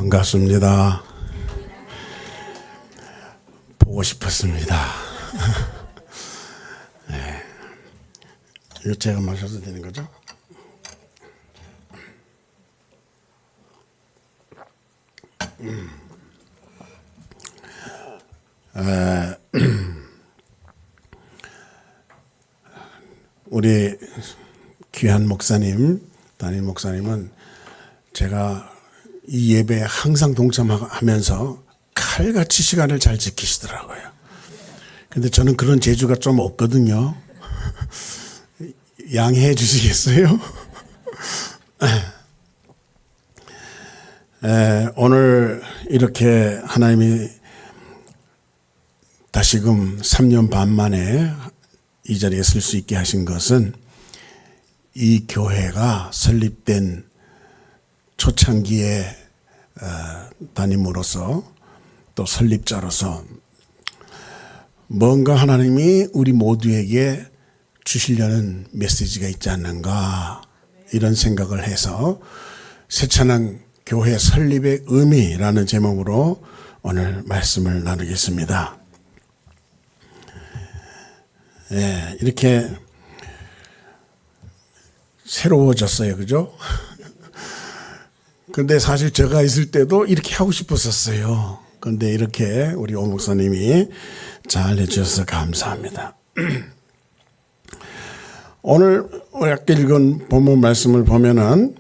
반갑습니다. 보고 싶었습니다. 네. 이거 제가 마셔도 되는 거죠? 우리 귀한 목사님, 담임 목사님은 제가 이 예배에 항상 동참하면서 칼같이 시간을 잘 지키시더라고요. 근데 저는 그런 재주가 좀 없거든요. 양해해 주시겠어요? 오늘 이렇게 하나님이 다시금 3년 반 만에 이 자리에 설 수 있게 하신 것은 이 교회가 설립된 초창기의 담임으로서 또 설립자로서 뭔가 하나님이 우리 모두에게 주시려는 메시지가 있지 않는가 이런 생각을 해서 새찬양 교회 설립의 의미라는 제목으로 오늘 말씀을 나누겠습니다. 예, 이렇게 새로워졌어요. 그죠? 근데 사실 제가 있을 때도 이렇게 하고 싶었었어요. 근데 이렇게 우리 오 목사님이 잘 해주셔서 감사합니다. 오늘 우리 아까 읽은 본문 말씀을 보면은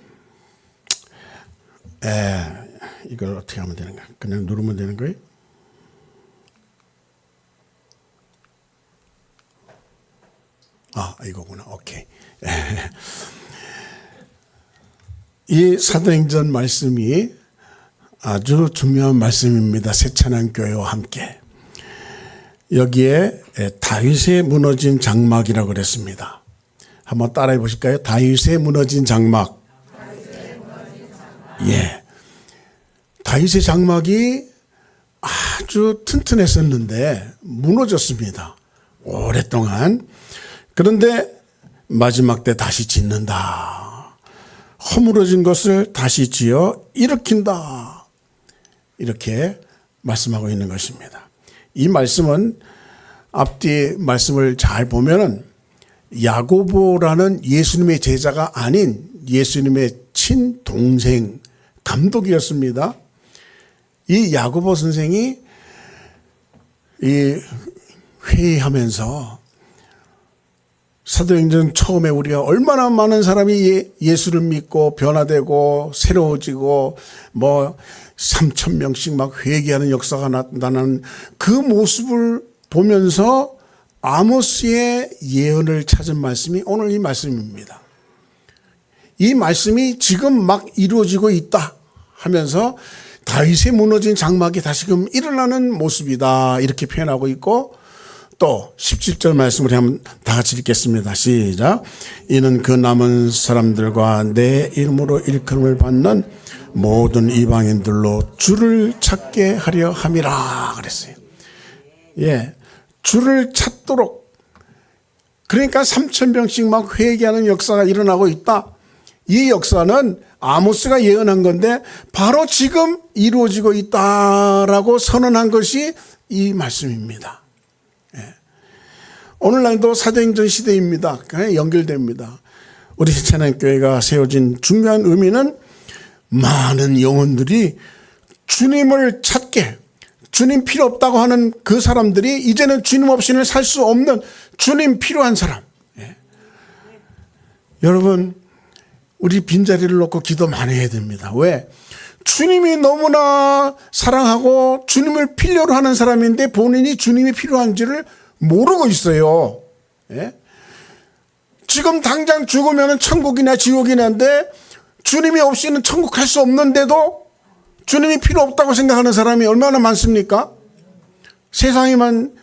이걸 어떻게 하면 되는가? 그냥 누르면 되는 거예요? 이거구나. 오케이. 이 사도행전 말씀이 아주 중요한 말씀입니다. 새찬양 교회와 함께. 여기에 다윗의 무너진 장막이라고 그랬습니다. 한번 따라해 보실까요? 다윗의 무너진 장막. 예. 다윗의 장막이 아주 튼튼했었는데 무너졌습니다. 오랫동안. 그런데 마지막 때 다시 짓는다. 허물어진 것을 다시 지어 일으킨다. 이렇게 말씀하고 있는 것입니다. 이 말씀은 앞뒤 말씀을 잘 보면은 야고보라는 예수님의 제자가 아닌 예수님의 친동생 감독이었습니다. 이 야고보 선생이 이 회의하면서 사도행전 처음에 우리가 얼마나 많은 사람이 예수를 믿고 변화되고 새로워지고 3,000명씩 막 회개하는 역사가 나타나는 그 모습을 보면서 아모스의 예언을 찾은 말씀이 오늘 이 말씀입니다. 이 말씀이 지금 막 이루어지고 있다 하면서 다윗의 무너진 장막이 다시금 일어나는 모습이다 이렇게 표현하고 있고 또 17절 말씀을 한번 다 같이 읽겠습니다. 시작. 이는 그 남은 사람들과 내 이름으로 일컬음을 받는 모든 이방인들로 주를 찾게 하려 함이라 그랬어요. 예, 주를 찾도록. 그러니까 3,000명씩 막 회개하는 역사가 일어나고 있다. 이 역사는 아모스가 예언한 건데 바로 지금 이루어지고 있다라고 선언한 것이 이 말씀입니다. 오늘날도 사도행전 시대입니다. 연결됩니다. 우리 새찬양 교회가 세워진 중요한 의미는 많은 영혼들이 주님을 찾게, 주님 필요 없다고 하는 그 사람들이 이제는 주님 없이는 살 수 없는 주님 필요한 사람. 여러분, 우리 빈자리를 놓고 기도 많이 해야 됩니다. 왜? 주님이 너무나 사랑하고 주님을 필요로 하는 사람인데 본인이 주님이 필요한지를 모르고 있어요. 예? 지금 당장 죽으면 천국이나 지옥이나인데 주님이 없이는 천국 갈 수 없는데도 주님이 필요 없다고 생각하는 사람이 얼마나 많습니까? 세상에만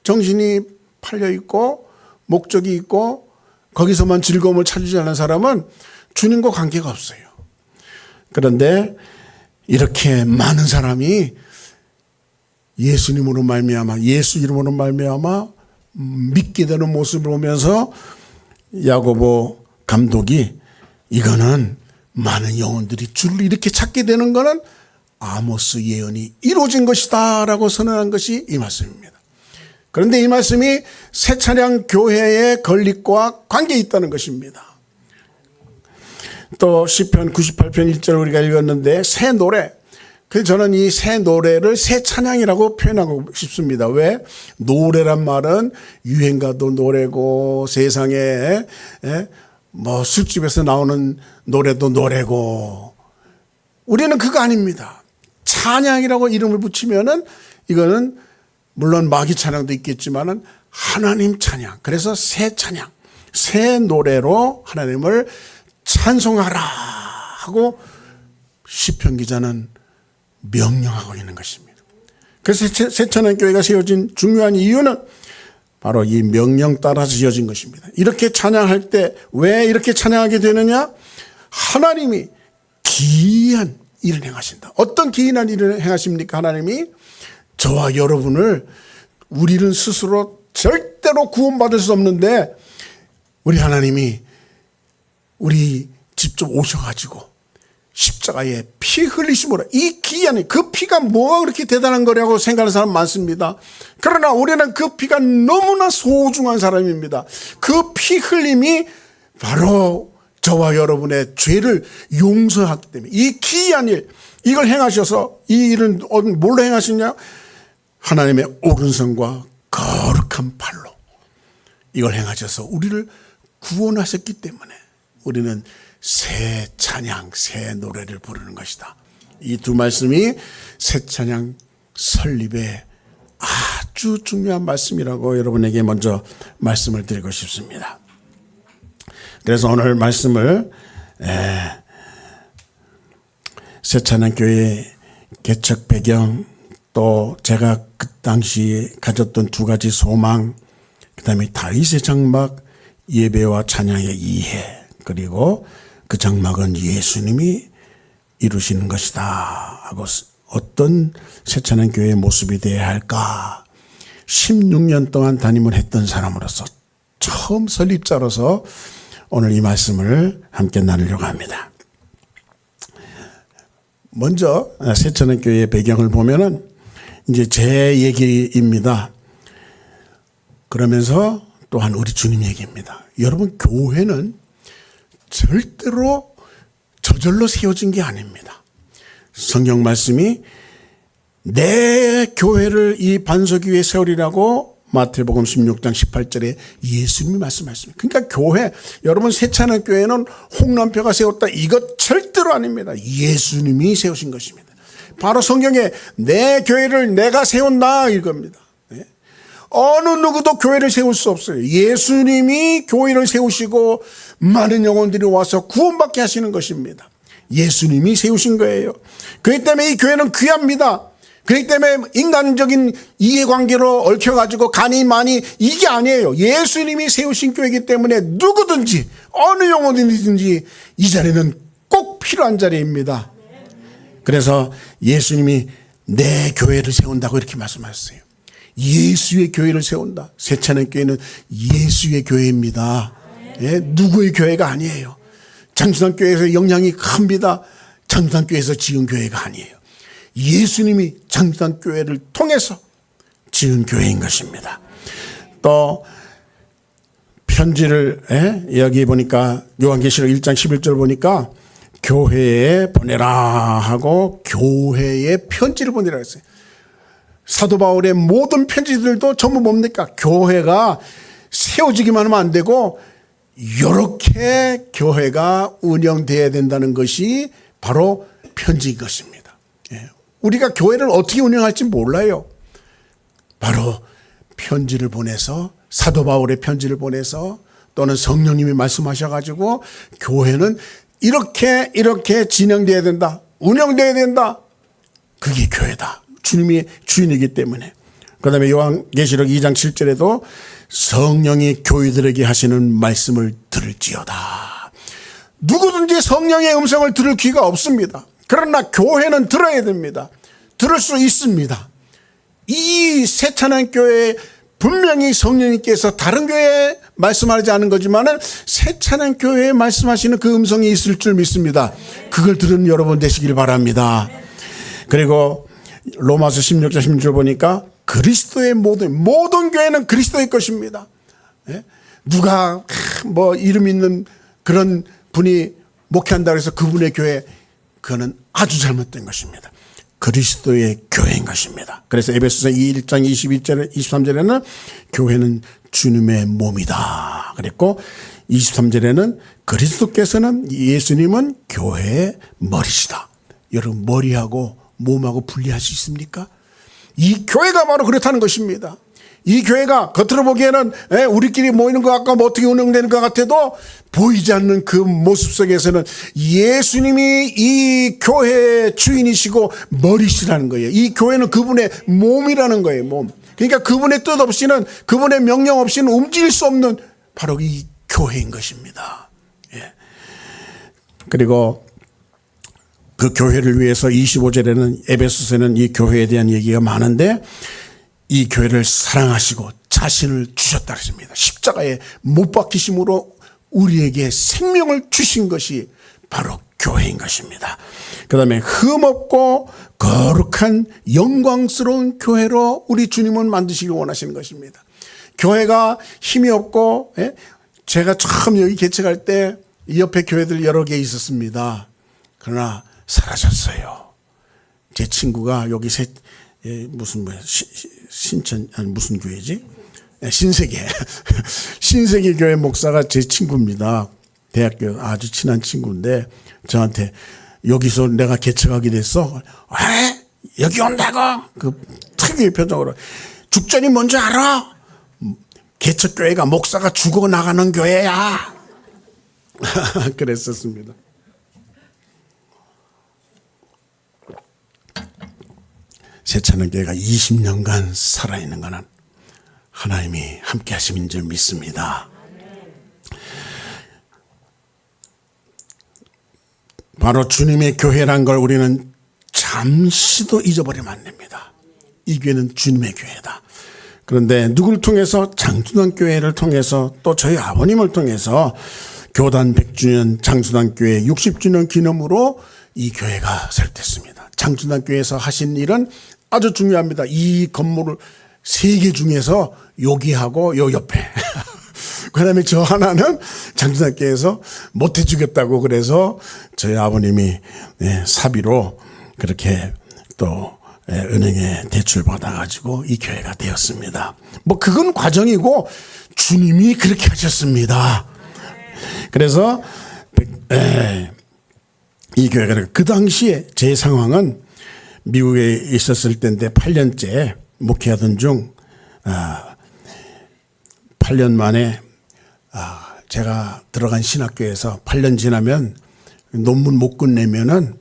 정신이 팔려 있고 목적이 있고 거기서만 즐거움을 찾지 않는 사람은 주님과 관계가 없어요. 그런데 이렇게 많은 사람이 예수님으로 말미암아 예수 이름으로 말미암아 믿게 되는 모습을 보면서 야고보 감독이 이거는 많은 영혼들이 주를 이렇게 찾게 되는 거는 아모스 예언이 이루어진 것이다 라고 선언한 것이 이 말씀입니다. 그런데 이 말씀이 새찬양 교회의 건립과 관계에 있다는 것입니다. 또 시편 98편 1절 우리가 읽었는데 새 노래, 그래서 저는 이 새 노래를 새 찬양이라고 표현하고 싶습니다. 왜? 노래란 말은 유행가도 노래고 세상에 뭐 술집에서 나오는 노래도 노래고, 우리는 그거 아닙니다. 찬양이라고 이름을 붙이면은 이거는 물론 마귀 찬양도 있겠지만은 하나님 찬양, 그래서 새 찬양, 새 노래로 하나님을 찬송하라 하고 시편 기자는 명령하고 있는 것입니다. 그래서 새찬양교회가 세워진 중요한 이유는 바로 이 명령 따라서 지어진 것입니다. 이렇게 찬양할 때 왜 이렇게 찬양하게 되느냐? 하나님이 기이한 일을 행하신다. 어떤 기이한 일을 행하십니까? 하나님이 저와 여러분을, 우리는 스스로 절대로 구원받을 수 없는데 우리 하나님이 우리 직접 오셔가지고 십자가에 피 흘리심으로, 이 기이한, 그 피가 뭐가 그렇게 대단한 거라고 생각하는 사람 많습니다. 그러나 우리는 그 피가 너무나 소중한 사람입니다. 그 피 흘림이 바로 저와 여러분의 죄를 용서하기 때문에 이 기이한 일, 이걸 행하셔서, 이 일은 뭘로 행하시냐? 하나님의 오른손과 거룩한 팔로 이걸 행하셔서 우리를 구원하셨기 때문에 우리는 새 찬양, 새 노래를 부르는 것이다. 이 두 말씀이 새 찬양 설립의 아주 중요한 말씀이라고 여러분에게 먼저 말씀을 드리고 싶습니다. 그래서 오늘 말씀을 새 찬양교회 개척 배경, 또 제가 그 당시 가졌던 두 가지 소망, 그 다음에 다윗의 장막, 예배와 찬양의 이해, 그리고 그 장막은 예수님이 이루시는 것이다 하고 어떤 새찬양교회의 모습이 되어야 할까, 16년 동안 담임을 했던 사람으로서, 처음 설립자로서 오늘 이 말씀을 함께 나누려고 합니다. 먼저 새찬양교회의 배경을 보면은 이제 제 얘기입니다. 그러면서 또한 우리 주님 얘기입니다. 여러분, 교회는 절대로 저절로 세워진 게 아닙니다. 성경 말씀이 내 교회를 이 반석 위에 세우리라고 마태복음 16장 18절에 예수님이 말씀하셨습니다. 그러니까 교회, 여러분 새찬양교회는 홍남표가 세웠다, 이것 절대로 아닙니다. 예수님이 세우신 것입니다. 바로 성경에 내 교회를 내가 세운다 이겁니다. 어느 누구도 교회를 세울 수 없어요. 예수님이 교회를 세우시고 많은 영혼들이 와서 구원받게 하시는 것입니다. 예수님이 세우신 거예요. 그렇기 때문에 이 교회는 귀합니다. 그렇기 때문에 인간적인 이해관계로 얽혀가지고 간이 많이, 이게 아니에요. 예수님이 세우신 교회이기 때문에 누구든지 어느 영혼이든지 이 자리는 꼭 필요한 자리입니다. 그래서 예수님이 내 교회를 세운다고 이렇게 말씀하셨어요. 예수의 교회를 세운다. 새찬양교회는 예수의 교회입니다. 예, 누구의 교회가 아니에요. 장수단교회에서 영향이 큽니다. 장수단교회에서 지은 교회가 아니에요. 예수님이 장수단교회를 통해서 지은 교회인 것입니다. 또 편지를 여기 보니까 요한계시록 1장 11절 보니까 교회에 보내라 하고 교회에 편지를 보내라 했어요. 사도 바울의 모든 편지들도 전부 뭡니까? 교회가 세워지기만 하면 안 되고 이렇게 교회가 운영되어야 된다는 것이 바로 편지인 것입니다. 우리가 교회를 어떻게 운영할지 몰라요. 바로 편지를 보내서, 사도 바울의 편지를 보내서, 또는 성령님이 말씀하셔가지고 교회는 이렇게 진행되어야 된다, 운영되어야 된다. 그게 교회다. 주님이 주인이기 때문에. 그 다음에 요한계시록 2장 7절에도 성령이 교회들에게 하시는 말씀을 들을지어다. 누구든지 성령의 음성을 들을 귀가 없습니다. 그러나 교회는 들어야 됩니다. 들을 수 있습니다. 이 새찬양교회 분명히 성령님께서 다른 교회에 말씀하지 않은 거지만은 새찬양교회에 말씀하시는 그 음성이 있을 줄 믿습니다. 그걸 들은 여러분 되시길 바랍니다. 그리고 로마서 16장 16절 보니까 그리스도의 모든 교회는 그리스도의 것입니다. 누가 뭐 이름 있는 그런 분이 목회한다고 해서 그분의 교회, 그거는 아주 잘못된 것입니다. 그리스도의 교회인 것입니다. 그래서 에베소서 1장 22절 23절에는 교회는 주님의 몸이다 그랬고, 23절에는 그리스도께서는, 예수님은 교회의 머리시다. 여러분, 머리하고 몸하고 분리할 수 있습니까? 이 교회가 바로 그렇다는 것입니다. 이 교회가 겉으로 보기에는 우리끼리 모이는 것 같고 뭐 어떻게 운영되는 것 같아도 보이지 않는 그 모습 속에서는 예수님이 이 교회의 주인이시고 머리시라는 거예요. 이 교회는 그분의 몸이라는 거예요. 몸. 그러니까 그분의 뜻 없이는, 그분의 명령 없이는 움직일 수 없는 바로 이 교회인 것입니다. 예. 그리고 그 교회를 위해서 25절에는, 에베소서에는 이 교회에 대한 얘기가 많은데, 이 교회를 사랑하시고 자신을 주셨다 그랬습니다. 십자가에 못 박히심으로 우리에게 생명을 주신 것이 바로 교회인 것입니다. 그 다음에 흠없고 거룩한 영광스러운 교회로 우리 주님은 만드시길 원하시는 것입니다. 교회가 힘이 없고, 제가 처음 여기 개척할 때 이 옆에 교회들 여러 개 있었습니다. 그러나 사라졌어요. 제 친구가 여기 무슨 신천, 아니 무슨 교회지? 신세계. 신세계 교회 목사가 제 친구입니다. 대학교 아주 친한 친구인데 저한테 여기서 내가 개척하게 됐어. 왜? 여기 온다고? 그 특유의 표정으로. 죽전이 뭔지 알아? 개척교회가 목사가 죽어 나가는 교회야. 그랬었습니다. 새찬은교회가 20년간 살아있는 것은 하나님이 함께 하심인 줄 믿습니다. 바로 주님의 교회란 걸 우리는 잠시도 잊어버리면 안 됩니다. 이 교회는 주님의 교회다. 그런데 누구를 통해서? 장수단교회를 통해서, 또 저희 아버님을 통해서 교단 100주년 장수단교회 60주년 기념으로 이 교회가 설립됐습니다. 장수단교회에서 하신 일은 아주 중요합니다. 이 건물을 3개 중에서 여기하고 요 옆에 그 다음에 저 하나는 장수단교회에서 못 해주겠다고 그래서 저희 아버님이 사비로 그렇게 또 은행에 대출 받아가지고 이 교회가 되었습니다. 뭐 그건 과정이고 주님이 그렇게 하셨습니다. 그래서 이 교회가, 그 당시에 제 상황은 미국에 있었을 때인데 8년째 목회하던 중 8년 만에 제가 들어간 신학교에서 8년 지나면 논문 못 끝내면은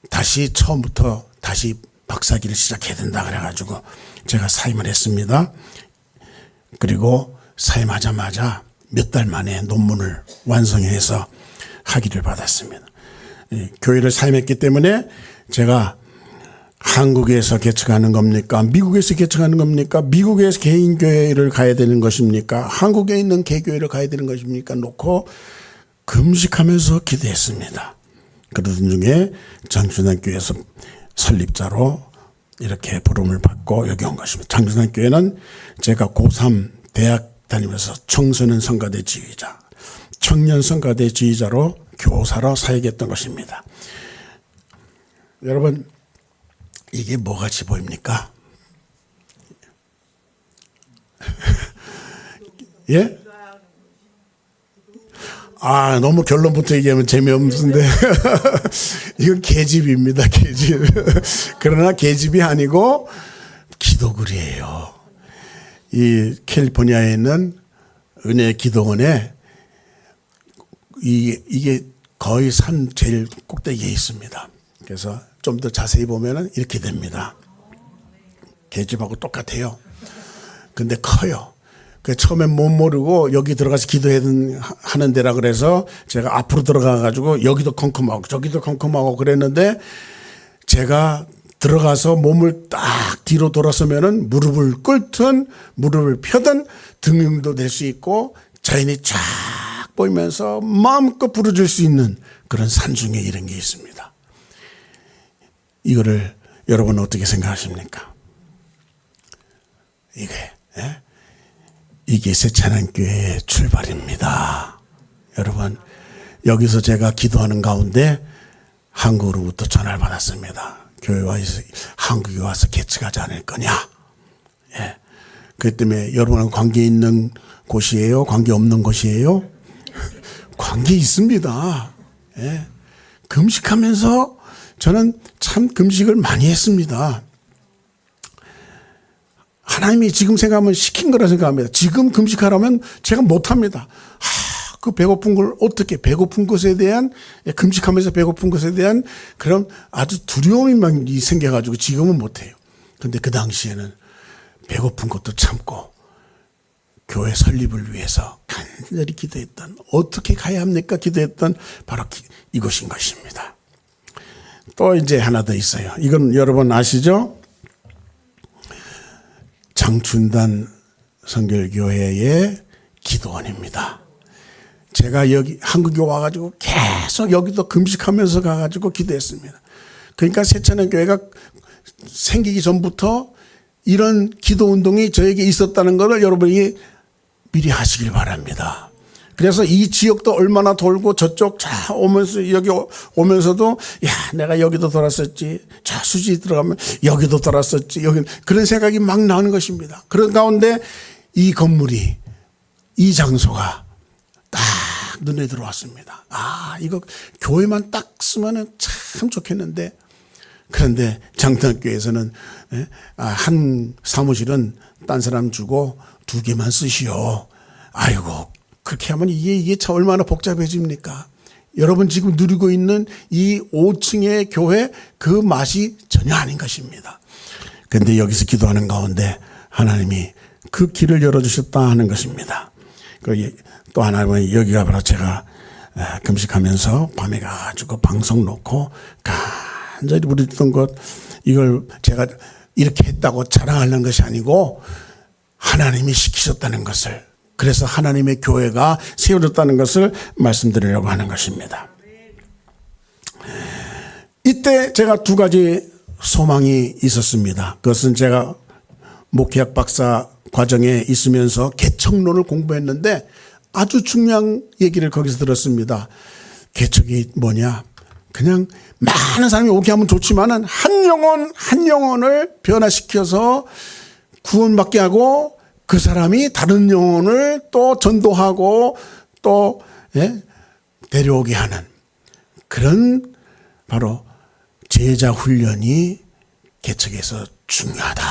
다시 처음부터 다시 박사기를 시작해야 된다 그래가지고 제가 사임을 했습니다. 그리고 사임하자마자 몇 달 만에 논문을 완성해서 학위를 받았습니다. 교회를 사임했기 때문에 제가 한국에서 개척하는 겁니까? 미국에서 개척하는 겁니까? 미국에서 개인교회를 가야 되는 것입니까? 한국에 있는 개교회를 가야 되는 것입니까? 놓고 금식하면서 기도했습니다. 그러던 중에 장수단교회에서 설립자로 이렇게 부름을 받고 여기 온 것입니다. 장수단교회는 제가 고3 대학 다니면서 청소년 성가대 지휘자, 청년 성가대 지휘자로 교사로 사역했던 것입니다. 여러분, 이게 뭐같이 보입니까? 예? 너무 결론부터 얘기하면 재미없는데 이건 계집입니다. 계집. 그러나 계집이 아니고 기도글이에요. 이 캘리포니아에 있는 은혜 기도원에 이게 거의 산 제일 꼭대기에 있습니다. 그래서 좀 더 자세히 보면은 이렇게 됩니다. 계집하고 똑같아요. 근데 커요. 그 처음엔 못 모르고 여기 들어가서 기도하는 데라 그래서 제가 앞으로 들어가 가지고 여기도 컴컴하고 저기도 컴컴하고 그랬는데 제가 들어가서 몸을 딱 뒤로 돌아서면은 무릎을 꿇든 무릎을 펴든 등용도 될 수 있고 자연이 쫙 보이면서 마음껏 부르줄 수 있는 그런 산중에 이런 게 있습니다. 이거를 여러분 어떻게 생각하십니까? 이게 새찬양교회의 출발입니다. 여러분, 여기서 제가 기도하는 가운데 한국으로부터 전화를 받았습니다. 한국에 와서 개척하지 않을 거냐. 그렇기 때문에 여러분은 관계 있는 곳이에요? 관계 없는 곳이에요? 관계 있습니다. 금식하면서 저는 참 금식을 많이 했습니다. 하나님이 지금 생각하면 시킨 거라 생각합니다. 지금 금식하라면 제가 못합니다. 그 배고픈 걸 어떻게, 배고픈 것에 대한, 금식하면서 배고픈 것에 대한 그런 아주 두려움이 생겨가지고 지금은 못해요. 근데 그 당시에는 배고픈 것도 참고 교회 설립을 위해서 간절히 기도했던, 어떻게 가야 합니까? 기도했던 바로 이것인 것입니다. 또 이제 하나 더 있어요. 이건 여러분 아시죠? 장춘단 성결교회의 기도원입니다. 제가 여기 한국에 와가지고 계속 여기도 금식하면서 가가지고 기도했습니다. 그러니까 새찬양교회가 생기기 전부터 이런 기도 운동이 저에게 있었다는 것을 여러분이 미리 하시길 바랍니다. 그래서 이 지역도 얼마나 돌고 저쪽 자 오면서 여기 오면서도 야 내가 여기도 돌았었지, 자 수지 들어가면 여기도 돌았었지, 여기 그런 생각이 막 나오는 것입니다. 그런 가운데 이 건물이, 이 장소가 딱 눈에 들어왔습니다. 이거 교회만 딱 쓰면은 참 좋겠는데, 그런데 장탄교회에서는 한 사무실은 딴 사람 주고 2개만 쓰시오. 아이고 그렇게 하면 이게 참 얼마나 복잡해집니까? 여러분 지금 누리고 있는 이 5층의 교회 그 맛이 전혀 아닌 것입니다. 그런데 여기서 기도하는 가운데 하나님이 그 길을 열어주셨다 하는 것입니다. 또 하나는 여기가 바로 제가 금식하면서 밤에 가가지고 방송 놓고 간절히 부르던 것, 이걸 제가 이렇게 했다고 자랑하는 것이 아니고 하나님이 시키셨다는 것을, 그래서 하나님의 교회가 세워졌다는 것을 말씀드리려고 하는 것입니다. 이때 제가 2가지 소망이 있었습니다. 그것은 제가 목회학 박사 과정에 있으면서 개척론을 공부했는데 아주 중요한 얘기를 거기서 들었습니다. 개척이 뭐냐? 그냥 많은 사람이 오게 하면 좋지만은 한 영혼을 변화시켜서 구원받게 하고 그 사람이 다른 영혼을 또 전도하고 또 데려오게 하는 그런 바로 제자 훈련이 개척에서 중요하다.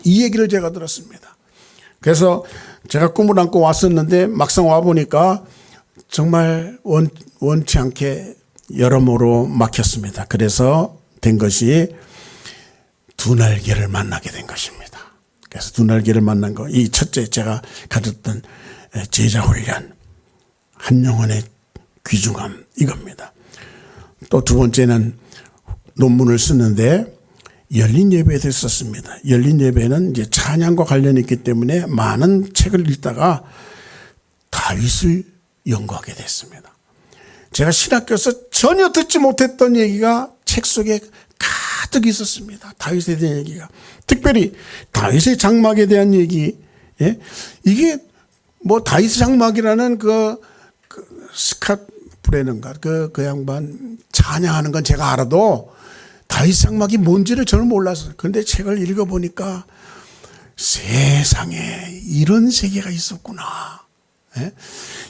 이 얘기를 제가 들었습니다. 그래서 제가 꿈을 안고 왔었는데 막상 와보니까 정말 원치 않게 여러모로 막혔습니다. 그래서 된 것이 2날개를 만나게 된 것입니다. 그래서 2날개를 만난 거, 이 첫째 제가 가졌던 제자 훈련, 한 영혼의 귀중함, 이겁니다. 또 2번째는 논문을 쓰는데 열린 예배에 대해서 썼습니다. 열린 예배는 이제 찬양과 관련이 있기 때문에 많은 책을 읽다가 다윗을 연구하게 됐습니다. 제가 신학교에서 전혀 듣지 못했던 얘기가 책 속에 가득 있었습니다. 다윗에 대한 얘기가. 특별히 다윗의 장막에 대한 얘기. 이게 뭐 다윗의 장막이라는 그 스캇 브레는가 그 양반 찬양하는 건 제가 알아도 다윗 장막이 뭔지를 저는 몰랐어요. 그런데 책을 읽어보니까 세상에 이런 세계가 있었구나.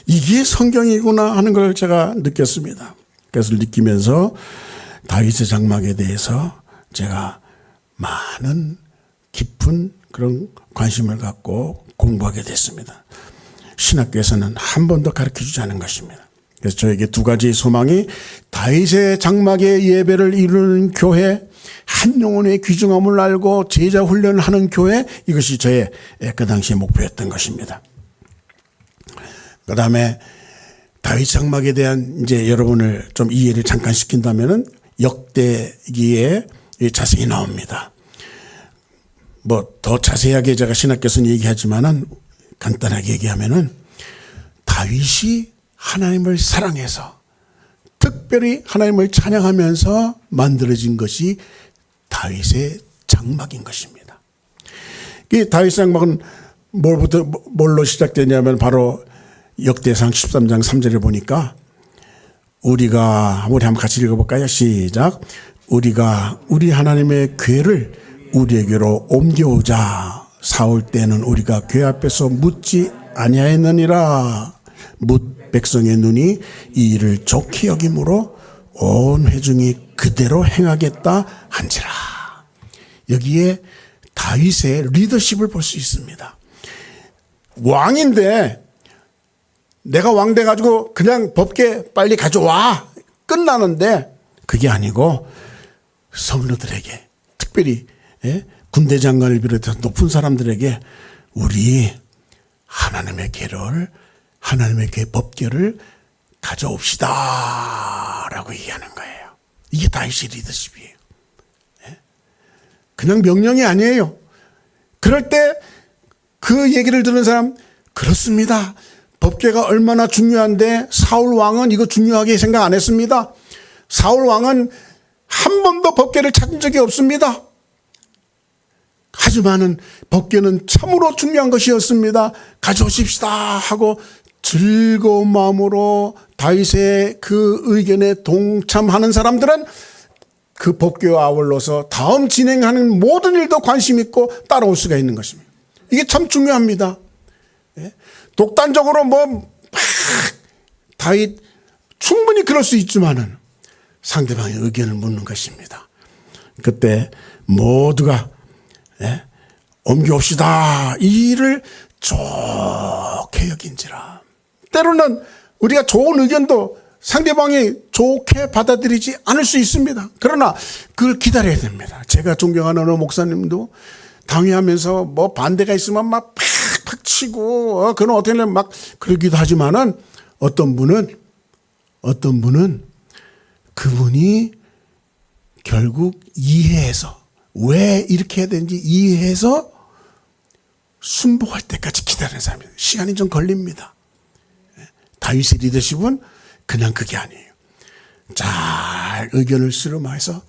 이게 성경이구나 하는 걸 제가 느꼈습니다. 그래서 느끼면서 다윗의 장막에 대해서 제가 많은 깊은 그런 관심을 갖고 공부하게 됐습니다. 신학교에서는 한 번도 가르쳐주지 않은 것입니다. 그래서 저에게 2가지 소망이 다윗의 장막의 예배를 이루는 교회, 한 영혼의 귀중함을 알고 제자 훈련을 하는 교회, 이것이 저의 그 당시의 목표였던 것입니다. 그 다음에 다윗 장막에 대한 이제 여러분을 좀 이해를 잠깐 시킨다면은 역대기에 자세히 나옵니다. 뭐 더 자세하게 제가 신학교에서는 얘기하지만은 간단하게 얘기하면은 다윗이 하나님을 사랑해서 특별히 하나님을 찬양하면서 만들어진 것이 다윗의 장막인 것입니다. 이 다윗의 장막은 뭘로 시작되냐면 바로 역대상 13장 3절에 보니까 우리 한번 같이 읽어볼까요? 시작. 우리 하나님의 궤를 우리에게로 옮겨오자. 사올 때는 우리가 궤 앞에서 묻지 아니하였느니라. 뭇 백성의 눈이 이 일을 좋게 여김으로 온 회중이 그대로 행하겠다 한지라. 여기에 다윗의 리더십을 볼 수 있습니다. 왕인데 내가 왕 돼가지고 그냥 법궤 빨리 가져와 끝나는데 그게 아니고 성도들에게 특별히 군대 장관을 비롯해서 높은 사람들에게 우리 하나님의 궤 법궤를 가져옵시다 라고 얘기하는 거예요. 이게 다윗의 리더십이에요. 그냥 명령이 아니에요. 그럴 때 그 얘기를 듣는 사람, 그렇습니다. 법궤가 얼마나 중요한데 사울 왕은 이거 중요하게 생각 안 했습니다. 사울 왕은 한 번도 법궤를 찾은 적이 없습니다. 하지만은 법궤는 참으로 중요한 것이었습니다. 가져오십시다 하고 즐거운 마음으로 다윗의 그 의견에 동참하는 사람들은 그 법궤와 아울러서 다음 진행하는 모든 일도 관심 있고 따라올 수가 있는 것입니다. 이게 참 중요합니다. 독단적으로 다윗 충분히 그럴 수 있지만은 상대방의 의견을 묻는 것입니다. 그때 모두가 옮겨옵시다. 이 일을 좋게 여긴지라. 때로는 우리가 좋은 의견도 상대방이 좋게 받아들이지 않을 수 있습니다. 그러나 그걸 기다려야 됩니다. 제가 존경하는 어느 목사님도 당회하면서 반대가 있으면 막 팍팍 치고 그는 어떻게 보면 막 그러기도 하지만은 어떤 분은 그분이 결국 이해해서 왜 이렇게 해야 되는지 이해해서 순복할 때까지 기다리는 사람이에요. 시간이 좀 걸립니다. 다윗의 리더십은 그냥 그게 아니에요. 잘 의견을 수렴해서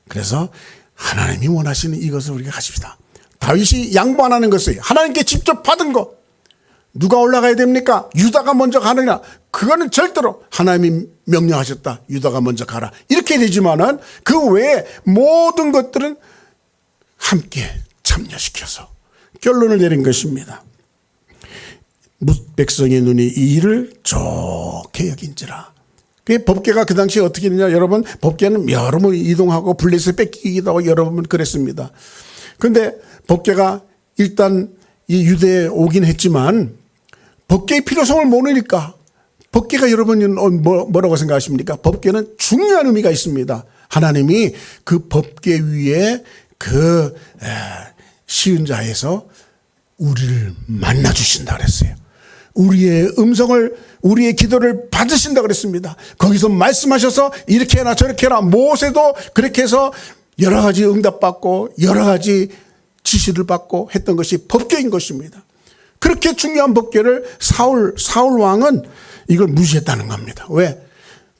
그래서 하나님이 원하시는 이것을 우리가 가집시다. 다윗이 양보 안 하는 것을 하나님께 직접 받은 것 누가 올라가야 됩니까? 유다가 먼저 가느냐? 그거는 절대로 하나님이 명령하셨다. 유다가 먼저 가라. 이렇게 되지만은 그 외에 모든 것들은 함께 참여시켜서 결론을 내린 것입니다. 백성의 눈이 이 일을 좋게 여긴지라. 그 법궤가 그 당시에 어떻게 했느냐? 여러분, 법궤는 여러 번 이동하고 블레셋 뺏기기도 하고 여러 번 그랬습니다. 그런데 법궤가 일단 이 유대에 오긴 했지만 법궤의 필요성을 모르니까 법궤가 여러분 뭐라고 생각하십니까? 법궤는 중요한 의미가 있습니다. 하나님이 그 법궤 위에 그 시은자에서 우리를 만나 주신다 그랬어요. 우리의 음성을 우리의 기도를 받으신다 그랬습니다. 거기서 말씀하셔서 이렇게 해라 저렇게 해라. 모세도 그렇게 해서 여러 가지 응답받고 여러 가지 지시를 받고 했던 것이 법궤인 것입니다. 그렇게 중요한 법궤를 사울 왕은 이걸 무시했다는 겁니다. 왜?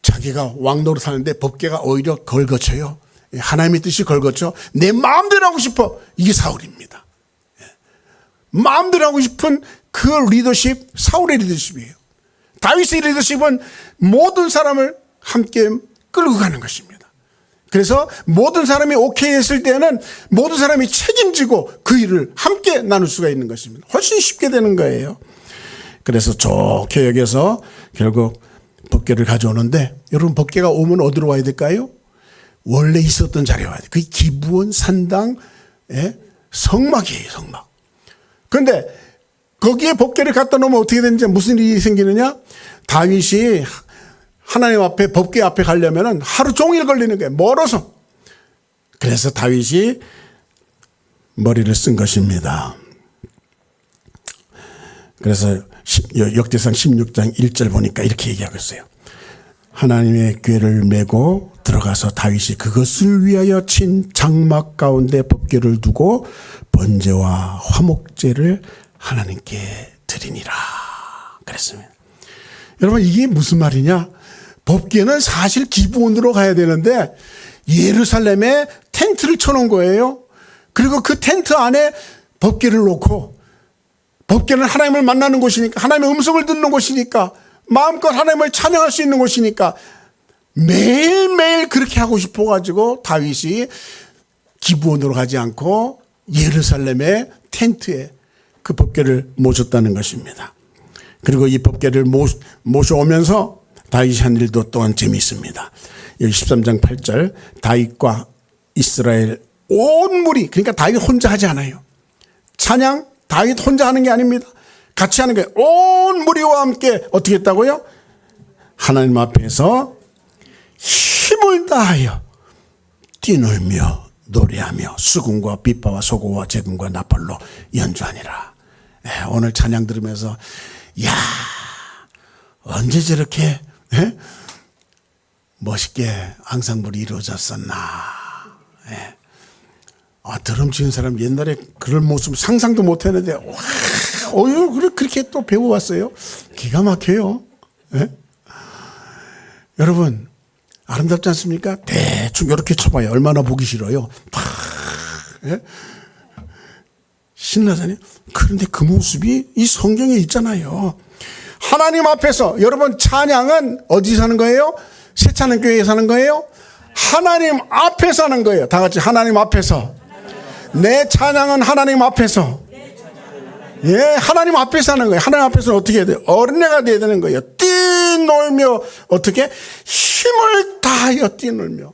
자기가 왕 노릇하는데 법궤가 오히려 걸거쳐요. 하나님의 뜻이 걸거쳐 내 마음대로 하고 싶어. 이게 사울입니다. 마음대로 하고 싶은 그 리더십, 사울의 리더십이에요. 다윗의 리더십은 모든 사람을 함께 끌고 가는 것입니다. 그래서 모든 사람이 오케이 했을 때는 모든 사람이 책임지고 그 일을 함께 나눌 수가 있는 것입니다. 훨씬 쉽게 되는 거예요. 그래서 좋게 여겨서 결국 법궤를 가져오는데 여러분 법궤가 오면 어디로 와야 될까요? 원래 있었던 자리에 와야 돼요. 그게 기브온 산당의 성막이에요. 성막. 그런데 거기에 법궤를 갖다 놓으면 어떻게 되는지 무슨 일이 생기느냐? 다윗이 하나님 앞에 법궤 앞에 가려면 하루 종일 걸리는 거예요. 멀어서. 그래서 다윗이 머리를 쓴 것입니다. 그래서 역대상 16장 1절 보니까 이렇게 얘기하고 있어요. 하나님의 궤를 메고 들어가서 다윗이 그것을 위하여 친 장막 가운데 법궤를 두고 번제와 화목제를 하나님께 드리니라 그랬습니다. 여러분 이게 무슨 말이냐? 법궤는 사실 기브온으로 가야 되는데 예루살렘에 텐트를 쳐놓은 거예요. 그리고 그 텐트 안에 법궤를 놓고, 법궤는 하나님을 만나는 곳이니까, 하나님의 음성을 듣는 곳이니까, 마음껏 하나님을 찬양할 수 있는 곳이니까 매일매일 그렇게 하고 싶어가지고 다윗이 기브온으로 가지 않고 예루살렘의 텐트에 그 법궤를 모셨다는 것입니다. 그리고 이 법궤를 모셔오면서 다윗이 한 일도 또한 재미있습니다. 여기 13장 8절, 다윗과 이스라엘 온 무리, 그러니까 다윗 혼자 하지 않아요. 찬양 다윗 혼자 하는 게 아닙니다. 같이 하는 거예요. 온 무리와 함께 어떻게 했다고요? 하나님 앞에서 힘을 다하여 뛰놀며 노래하며 수금과 빗바와 소고와 재금과 나팔로 연주하니라. 오늘 찬양 들으면서 야, 언제 저렇게 멋있게 앙상블이 이루어졌었나. 드럼 치는 사람 옛날에 그런 모습 상상도 못했는데 그렇게 또 배워왔어요. 기가 막혀요. 여러분 아름답지 않습니까? 대충 이렇게 쳐봐요. 얼마나 보기 싫어요. 신나잖아요. 그런데 그 모습이 이 성경에 있잖아요. 하나님 앞에서, 여러분 찬양은 어디서 하는 거예요? 새찬양교회에서 하는 거예요? 하나님 앞에서 하는 거예요. 다 같이 하나님 앞에서. 내 찬양은 하나님 앞에서. 예, 하나님 앞에서 하는 거예요. 하나님 앞에서는 어떻게 해야 돼요? 어린애가 돼야 되는 거예요. 뛰놀며 어떻게? 힘을 다하여 뛰놀며.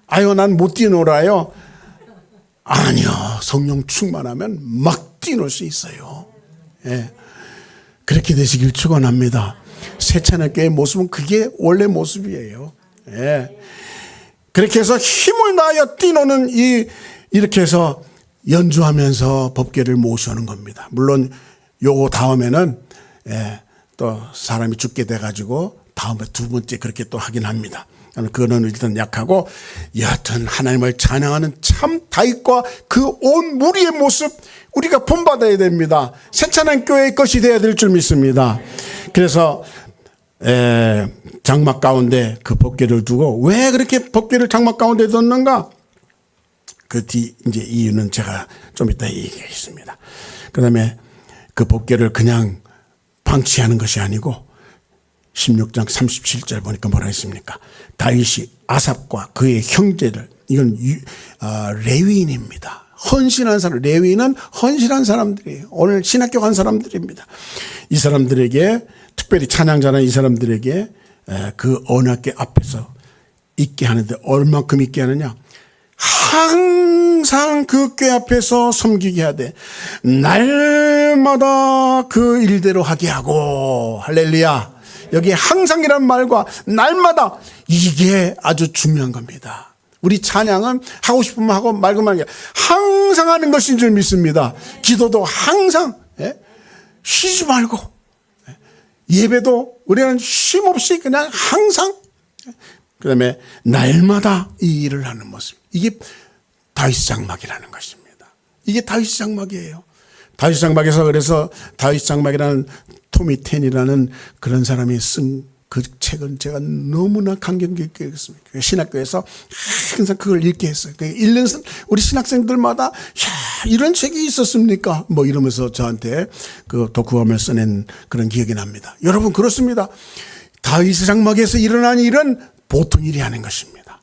아유, 난 못 뛰놀아요. 아니요, 성령 충만하면 막 뛰놀 수 있어요. 예, 그렇게 되시길 축원합니다. 새찬양교회의 모습은 그게 원래 모습이에요. 예, 그렇게 해서 힘을 다하여 뛰노는 이렇게 해서 연주하면서 법궤를 모셔오는 겁니다. 물론 요거 다음에는 또 사람이 죽게 돼가지고 다음에 두 번째 그렇게 또 하긴 합니다. 그거는 일단 약하고, 여하튼 하나님을 찬양하는 참 다윗과 그 온 무리의 모습 우리가 본받아야 됩니다. 새찬양교회의 것이 되어야 될 줄 믿습니다. 그래서 장막 가운데 그 법궤를 두고, 왜 그렇게 법궤를 장막 가운데 뒀는가? 그 뒤 이제 이유는 제가 좀 이따 얘기하겠습니다. 그다음에 그 법궤를 그냥 방치하는 것이 아니고 16장 37절 보니까 뭐라 했습니까? 다윗이 아삽과 그의 형제들, 이건 레위인입니다. 헌신한 사람, 레위인은 헌신한 사람들이에요. 오늘 신학교 간 사람들입니다. 이 사람들에게, 특별히 찬양자는 이 사람들에게 그 언약궤 앞에서 있게 하는데, 얼만큼 있게 하느냐? 항상 그 궤 앞에서 섬기게 하되 날마다 그 일대로 하게 하고. 할렐루야. 여기 항상이란 말과 날마다, 이게 아주 중요한 겁니다. 우리 찬양은 하고 싶으면 하고 말고 말고 항상 하는 것인 줄 믿습니다. 기도도 항상 쉬지 말고, 예배도 우리는 쉼 없이 그냥 항상, 그 다음에 날마다 이 일을 하는 모습, 이게 다윗 장막이라는 것입니다. 이게 다윗 장막이에요. 다윗 장막에서, 그래서 다윗 장막이라는 토미 텐이라는 그런 사람이 쓴 그 책은 제가 너무나 감명 깊게 읽었습니다. 신학교에서 항상 그걸 읽게 했어요. 읽는 우리 신학생들마다, 야, 이런 책이 있었습니까? 뭐 이러면서 저한테 그 독후감을 써낸 그런 기억이 납니다. 여러분, 그렇습니다. 다윗 장막에서 일어난 일은 보통 일이 아닌 것입니다.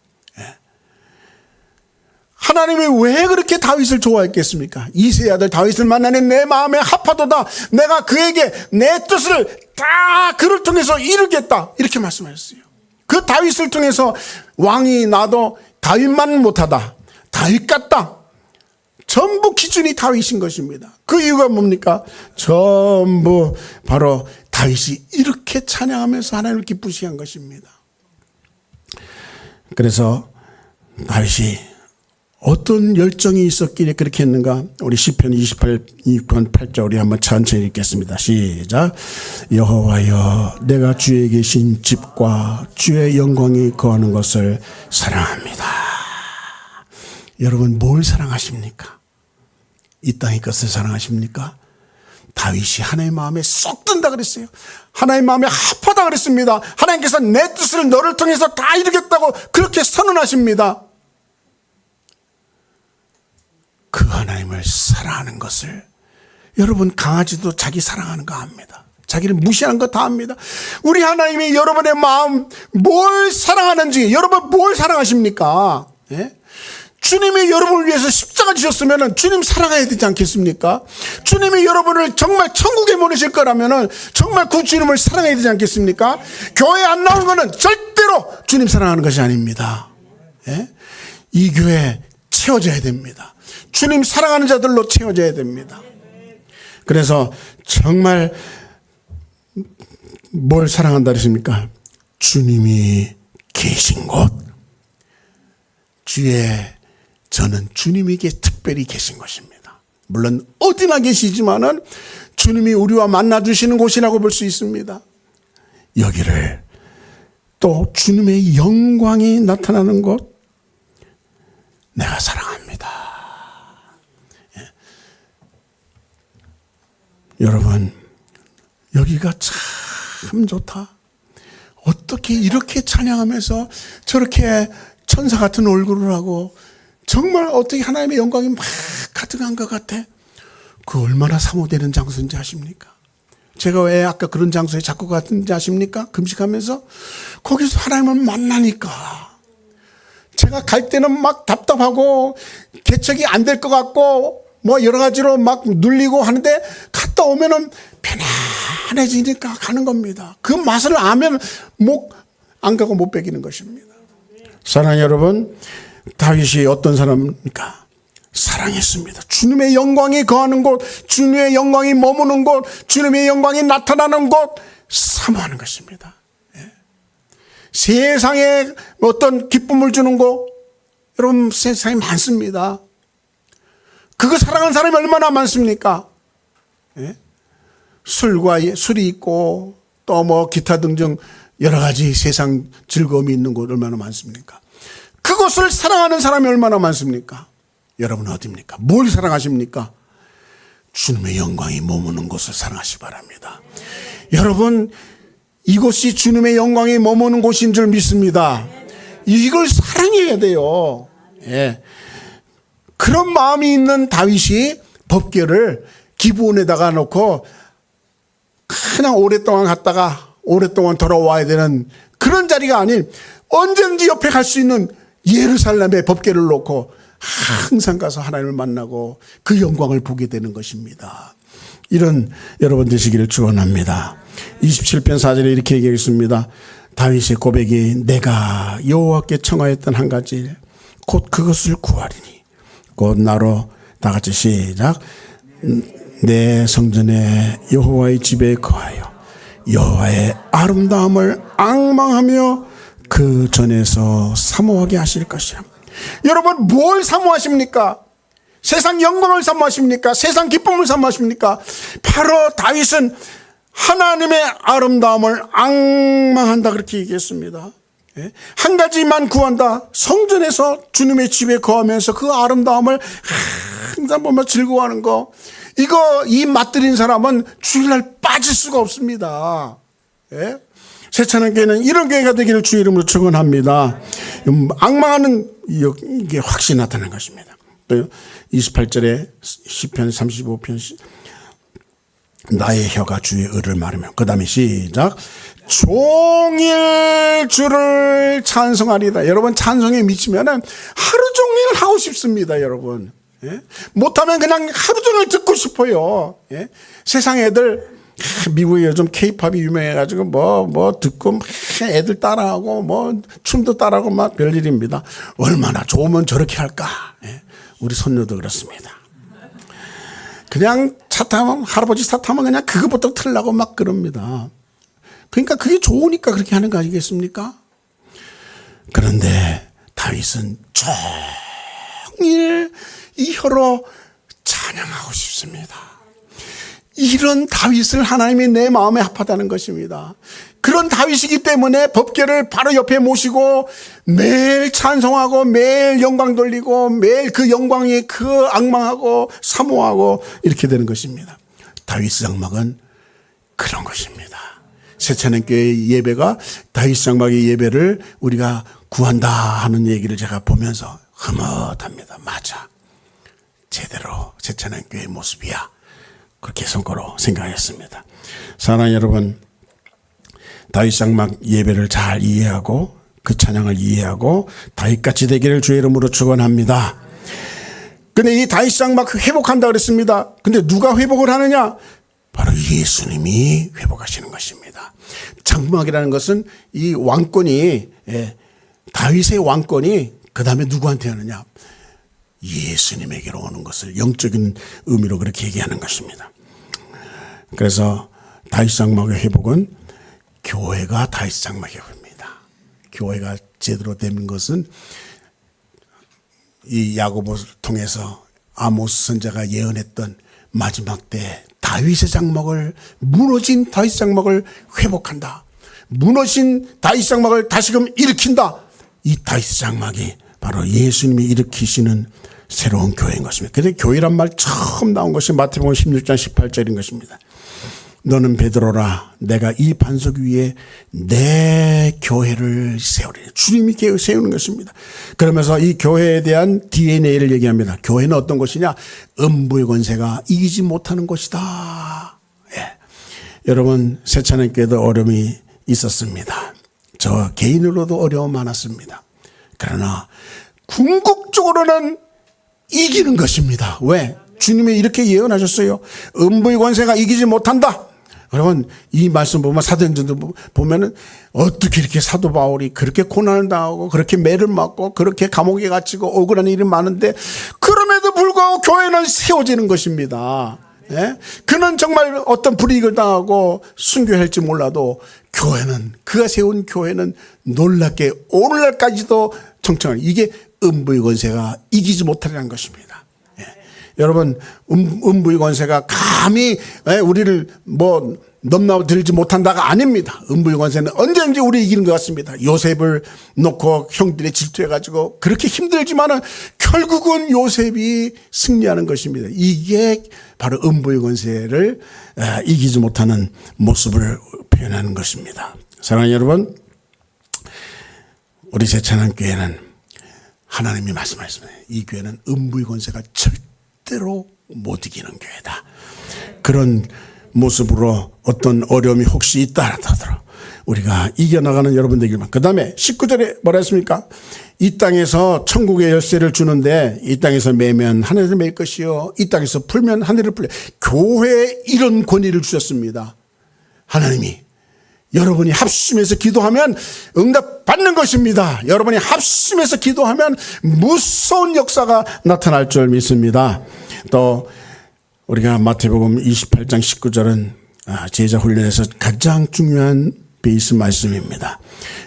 하나님이 왜 그렇게 다윗을 좋아했겠습니까? 이새의 아들 다윗을 만나는 내 마음에 합하도다. 내가 그에게 내 뜻을 다 그를 통해서 이루겠다. 이렇게 말씀하셨어요. 그 다윗을 통해서 왕이 나도 다윗만 못하다. 다윗 같다. 전부 기준이 다윗인 것입니다. 그 이유가 뭡니까? 전부 바로 다윗이 이렇게 찬양하면서 하나님을 기쁘시게 한 것입니다. 그래서 다윗이 어떤 열정이 있었기에 그렇게 했는가? 우리 시편 28편 8절 우리 한번 천천히 읽겠습니다. 시작. 여호와여, 내가 주에 계신 집과 주의 영광이 거하는 것을 사랑합니다. 여러분, 뭘 사랑하십니까? 이 땅의 것을 사랑하십니까? 다윗이 하나님의 마음에 쏙 든다 그랬어요. 하나님의 마음에 합하다 그랬습니다. 하나님께서 내 뜻을 너를 통해서 다 이루겠다고 그렇게 선언하십니다. 그 하나님을 사랑하는 것을, 여러분 강아지도 자기 사랑하는 거 압니다. 자기를 무시하는 거 다 압니다. 우리 하나님이 여러분의 마음 뭘 사랑하는지, 여러분 뭘 사랑하십니까? 예? 주님이 여러분을 위해서 십자가 지셨으면 주님 사랑해야 되지 않겠습니까? 주님이 여러분을 정말 천국에 보내실 거라면 정말 그 주님을 사랑해야 되지 않겠습니까? 교회 안 나오는 거는 절대로 주님 사랑하는 것이 아닙니다. 예? 이 교회 채워져야 됩니다. 주님 사랑하는 자들로 채워져야 됩니다. 그래서 정말 뭘 사랑한다 그랬습니까? 주님이 계신 곳, 저는 주님에게 특별히 계신 것입니다. 물론 어디나 계시지만은 주님이 우리와 만나주시는 곳이라고 볼 수 있습니다. 여기를 또 주님의 영광이 나타나는 곳, 내가 사랑합니다. 예. 여러분, 여기가 참 좋다. 어떻게 이렇게 찬양하면서 저렇게 천사 같은 얼굴을 하고 정말 어떻게 하나님의 영광이 막 가득한 것 같아. 그 얼마나 사모되는 장소인지 아십니까? 제가 왜 아까 그런 장소에 자꾸 갔는지 아십니까? 금식하면서 거기서 하나님을 만나니까. 제가 갈 때는 막 답답하고 개척이 안 될 것 같고 뭐 여러 가지로 막 눌리고 하는데 갔다 오면은 편안해지니까 가는 겁니다. 그 맛을 알면 안 가고 못 빼기는 것입니다. 사랑하는 여러분, 다윗이 어떤 사람입니까? 사랑했습니다. 주님의 영광이 거하는 곳, 주님의 영광이 머무는 곳, 주님의 영광이 나타나는 곳, 사모하는 것입니다. 예. 세상에 어떤 기쁨을 주는 곳, 여러분 세상에 많습니다. 그거 사랑하는 사람이 얼마나 많습니까? 예? 술이 있고 또 뭐 기타 등등 여러 가지 세상 즐거움이 있는 곳 얼마나 많습니까? 그것을 사랑하는 사람이 얼마나 많습니까? 여러분은 어디입니까? 뭘 사랑하십니까? 주님의 영광이 머무는 곳을 사랑하시기 바랍니다. 여러분, 이곳이 주님의 영광이 머무는 곳인 줄 믿습니다. 이걸 사랑해야 돼요. 예. 그런 마음이 있는 다윗이 법궤를 기브온에다가 놓고 그냥 오랫동안 갔다가 오랫동안 돌아와야 되는 그런 자리가 아닌 언제든지 옆에 갈 수 있는 예루살렘에 법궤를 놓고 항상 가서 하나님을 만나고 그 영광을 보게 되는 것입니다. 이런 여러분 되시기를 축원합니다. 27편 4절에 이렇게 얘기했습니다. 다윗의 고백이 내가 여호와께 청하였던 한 가지 일, 곧 그것을 구하리니 곧 나로 다 같이 시작. 내 성전에 여호와의 집에 거하여 여호와의 아름다움을 앙망하며 그 전에서 사모하게 하실 것이라. 여러분 뭘 사모하십니까? 세상 영광을 사모하십니까? 세상 기쁨을 사모하십니까? 바로 다윗은 하나님의 아름다움을 앙망한다 그렇게 얘기했습니다. 한 가지만 구한다. 성전에서 주님의 집에 거하면서 그 아름다움을 항상 보며 즐거워하는 거. 이 맛들인 사람은 주일날 빠질 수가 없습니다. 예? 새찬양교회는 이런 교회가 되기를 주의 이름으로 축원합니다. 앙망하는 이게 확실히 나타나는 것입니다. 28절에 시편 35편 나의 혀가 주의 의를 말하며 그 다음에 시작. 종일 주를 찬송하리다. 여러분 찬송에 미치면 하루 종일 하고 싶습니다. 여러분. 예? 못하면 그냥 하루 종일 듣고 싶어요. 예? 세상 애들 미국에 요즘 케이팝이 유명해가지고 뭐 듣고 애들 따라하고 뭐 춤도 따라하고 막 별일입니다. 얼마나 좋으면 저렇게 할까. 예? 우리 손녀도 그렇습니다. 그냥 차 타면 할아버지 차 타면 그냥 그거부터 틀라고 막 그럽니다. 그러니까 그게 좋으니까 그렇게 하는 거 아니겠습니까? 그런데 다윗은 종일 이 혀로 찬양하고 싶습니다. 이런 다윗을 하나님이 내 마음에 합하다는 것입니다. 그런 다윗이기 때문에 법궤를 바로 옆에 모시고 매일 찬송하고 매일 영광 돌리고 매일 그 영광에 그 앙망하고 사모하고 이렇게 되는 것입니다. 다윗의 장막은 그런 것입니다. 새찬양교회 예배가 다윗 장막의 예배를 우리가 구한다 하는 얘기를 제가 보면서 흐뭇합니다. 맞아. 제대로 새찬양교회의 모습이야. 그렇게 성과로 생각했습니다. 사랑하는 여러분, 다윗 장막 예배를 잘 이해하고 그 찬양을 이해하고 다윗같이 되기를 주의 이름으로 축원합니다. 근데 이 다윗 장막 회복한다 그랬습니다. 근데 누가 회복을 하느냐? 바로 예수님이 회복하시는 것입니다. 장막이라는 것은 이 왕권이, 다윗의 왕권이 그 다음에 누구한테 하느냐? 예수님에게로 오는 것을 영적인 의미로 그렇게 얘기하는 것입니다. 그래서 다윗 장막의 회복은 교회가 다윗 장막의 회복입니다. 교회가 제대로 된 것은 이 야고보를 통해서 아모스 선지자가 예언했던 마지막 때 다윗의 장막을, 무너진 다윗 장막을 회복한다. 무너진 다윗 장막을 다시금 일으킨다. 이 다윗 장막이 바로 예수님이 일으키시는 새로운 교회인 것입니다. 그래서 교회란 말 처음 나온 것이 마태복음 16장 18절인 것입니다. 너는 베드로라, 내가 이 반석 위에 내 교회를 세우리라. 주님이 세우는 것입니다. 그러면서 이 교회에 대한 DNA를 얘기합니다. 교회는 어떤 것이냐? 음부의 권세가 이기지 못하는 것이다. 예. 여러분, 새찬양교회도 어려움이 있었습니다. 저 개인으로도 어려움 많았습니다. 그러나 궁극적으로는 이기는 것입니다. 왜? 주님이 이렇게 예언하셨어요. 음부의 권세가 이기지 못한다. 여러분, 이 말씀 보면 사도행전도 보면은 어떻게 이렇게 사도 바울이 그렇게 고난을 당하고 그렇게 매를 맞고 그렇게 감옥에 갇히고 억울한 일이 많은데 그럼에도 불구하고 교회는 세워지는 것입니다. 예? 그는 정말 어떤 불이익을 당하고 순교할지 몰라도 교회는, 그가 세운 교회는 놀랍게 오늘날까지도 청청하는, 이게 음부의 권세가 이기지 못하는 것입니다. 여러분, 음부의 권세가 감히 우리를 넘나들지 못한다가 아닙니다. 음부의 권세는 언제든지 우리 이기는 것 같습니다. 요셉을 놓고 형들이 질투해가지고 그렇게 힘들지만은 결국은 요셉이 승리하는 것입니다. 이게 바로 음부의 권세를 이기지 못하는 모습을 표현하는 것입니다. 사랑하는 여러분, 우리 새찬양교회는 하나님이 말씀하셨습니다. 이 교회는 음부의 권세가 절대로 못 이기는 교회다. 그런 모습으로 어떤 어려움이 혹시 있다 하더라도 우리가 이겨나가는 여러분 되기만. 그 다음에 19절에 뭐라 했습니까? 이 땅에서 천국의 열쇠를 주는데 이 땅에서 매면 하늘을 맬 것이요 이 땅에서 풀면 하늘을 풀려. 교회에 이런 권위를 주셨습니다. 하나님이 여러분이 합심해서 기도하면 응답 받는 것입니다. 여러분이 합심해서 기도하면 무서운 역사가 나타날 줄 믿습니다. 또 우리가 마태복음 28장 19절은 제자 훈련에서 가장 중요한 베이스 말씀입니다.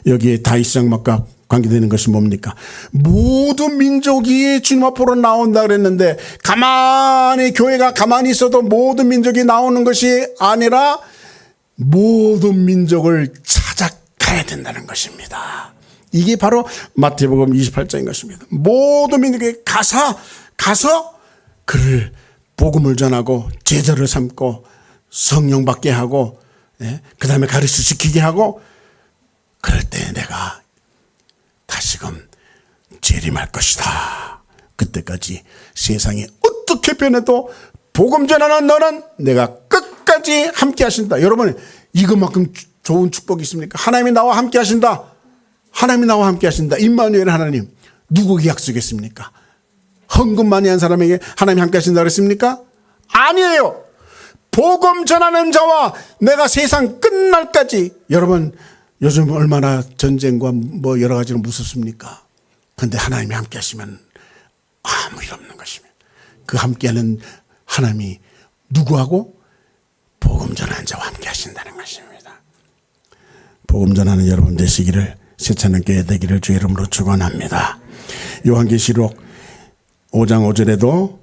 여기에 다윗 장막과 관계되는 것이 뭡니까? 모든 민족이 주님 앞으로 나온다 그랬는데 가만히, 교회가 가만히 있어도 모든 민족이 나오는 것이 아니라 모든 민족을 찾아가야 된다는 것입니다. 이게 바로 마태복음 28장인 것입니다. 모든 민족이 가서 그를 복음을 전하고 제자를 삼고 성령 받게 하고, 그 다음에 가르쳐 지키게 하고, 그럴 때 내가 다시금 재림할 것이다. 그때까지 세상이 어떻게 변해도 복음 전하는 너는 내가 끝까지 함께 하신다. 여러분, 이것만큼 좋은 축복이 있습니까? 하나님이 나와 함께 하신다. 하나님이 나와 함께 하신다. 임마누엘 하나님. 누구에게 약속했습니까? 헌금 많이 한 사람에게 하나님이 함께 하신다 그랬습니까? 아니에요. 복음 전하는 자와 내가 세상 끝날까지. 여러분, 요즘 얼마나 전쟁과 여러 가지로 무섭습니까? 그런데 하나님이 함께 하시면 아무 일 없는 것입니다. 그 함께하는 하나님이 누구하고? 복음 전하는 자와 함께 하신다는 것입니다. 복음 전하는 여러분 되시기를, 새찬양교회 되기를 주의 이름으로 축원합니다. 요한계시록 5장 5절에도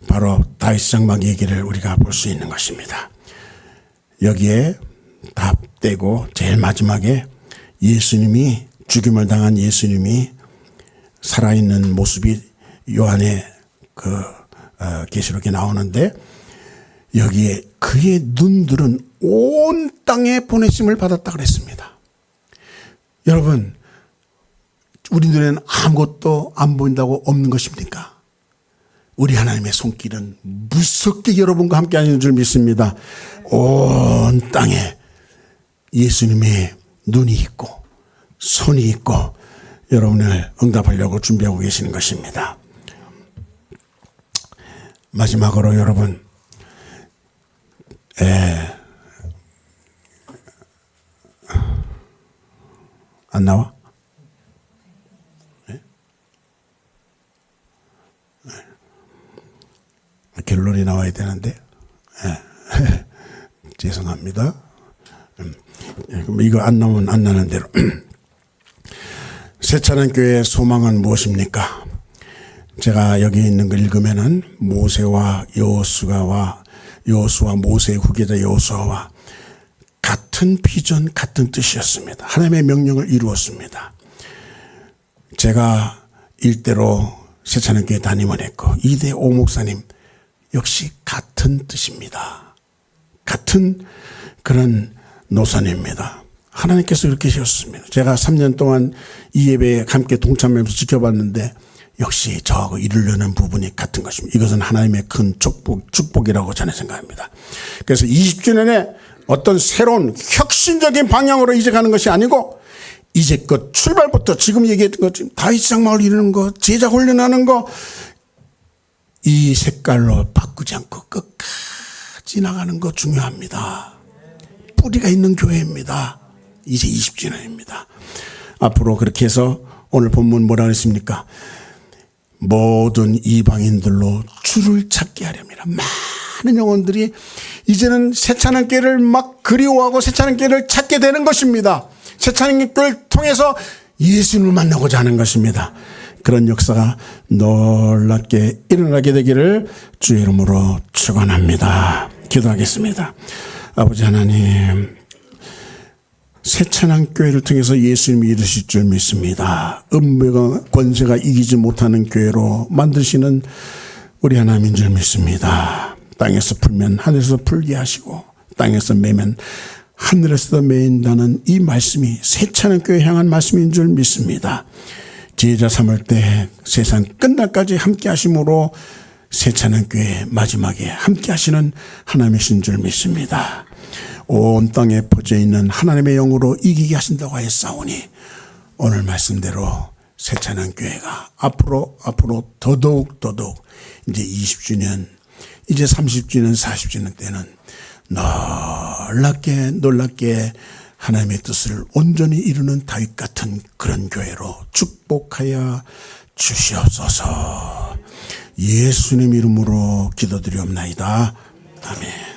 바로 다윗 장막 얘기를 우리가 볼 수 있는 것입니다. 여기에 답되고 제일 마지막에 예수님이, 죽임을 당한 예수님이 살아있는 모습이 요한의 계시록에 나오는데, 여기에 그의 눈들은 온 땅에 보내심을 받았다 그랬습니다. 여러분, 우리 눈에는 아무것도 안 보인다고 없는 것입니까? 우리 하나님의 손길은 무섭게 여러분과 함께 하는 줄 믿습니다. 온 땅에 예수님의 눈이 있고 손이 있고 여러분을 응답하려고 준비하고 계시는 것입니다. 마지막으로 여러분, 안 나와? 결론이 나와야 되는데, 죄송합니다. 이거 안 나오면 안 나는 대로. 새찬한 교회의 소망은 무엇입니까? 제가 여기 있는 거 읽으면은 모세와 여호수아와 모세의 후계자 여호수아와 같은 비전, 같은 뜻이었습니다. 하나님의 명령을 이루었습니다. 제가 일대로 새찬한 교회 담임을 했고 이대 오 목사님 역시 같은 뜻입니다. 같은 그런 노선입니다. 하나님께서 이렇게 하셨습니다. 제가 3년 동안 이 예배에 함께 동참하면서 지켜봤는데 역시 저하고 이루려는 부분이 같은 것입니다. 이것은 하나님의 큰 축복이라고 저는 생각합니다. 그래서 20주년에 어떤 새로운 혁신적인 방향으로 이제 가는 것이 아니고 이제껏 출발부터 지금 얘기했던 것, 다윗 장막을 이루는 것, 제자 훈련하는 것, 이 색깔로 바꾸지 않고 끝까지 나가는 거 중요합니다. 뿌리가 있는 교회입니다. 이제 20주년입니다. 앞으로 그렇게 해서 오늘 본문 뭐라 그랬습니까? 모든 이방인들로 주를 찾게 하렵니다. 많은 영혼들이 이제는 새찬한 교회를 막 그리워하고 새찬한 교회를 찾게 되는 것입니다. 새찬한 교회를 통해서 예수님을 만나고자 하는 것입니다. 그런 역사가 놀랍게 일어나게 되기를 주의 이름으로 축원합니다. 기도하겠습니다. 아버지 하나님, 새찬한 교회를 통해서 예수님이 이루실 줄 믿습니다. 음배가 권세가 이기지 못하는 교회로 만드시는 우리 하나님인 줄 믿습니다. 땅에서 풀면 하늘에서 풀게 하시고 땅에서 매면 하늘에서도 매인다는 이 말씀이 새찬한 교회 향한 말씀인 줄 믿습니다. 제자 삼을 때 세상 끝날까지 함께 하심으로 새찬한 교회 마지막에 함께 하시는 하나님이신 줄 믿습니다. 온 땅에 퍼져 있는 하나님의 영으로 이기게 하신다고 하였사오니 오늘 말씀대로 새찬한 교회가 앞으로 더더욱 이제 20주년, 이제 30주년, 40주년 때는 놀랍게 하나님의 뜻을 온전히 이루는 다윗 같은 그런 교회로 축복하여 주시옵소서. 예수님 이름으로 기도드리옵나이다. 아멘.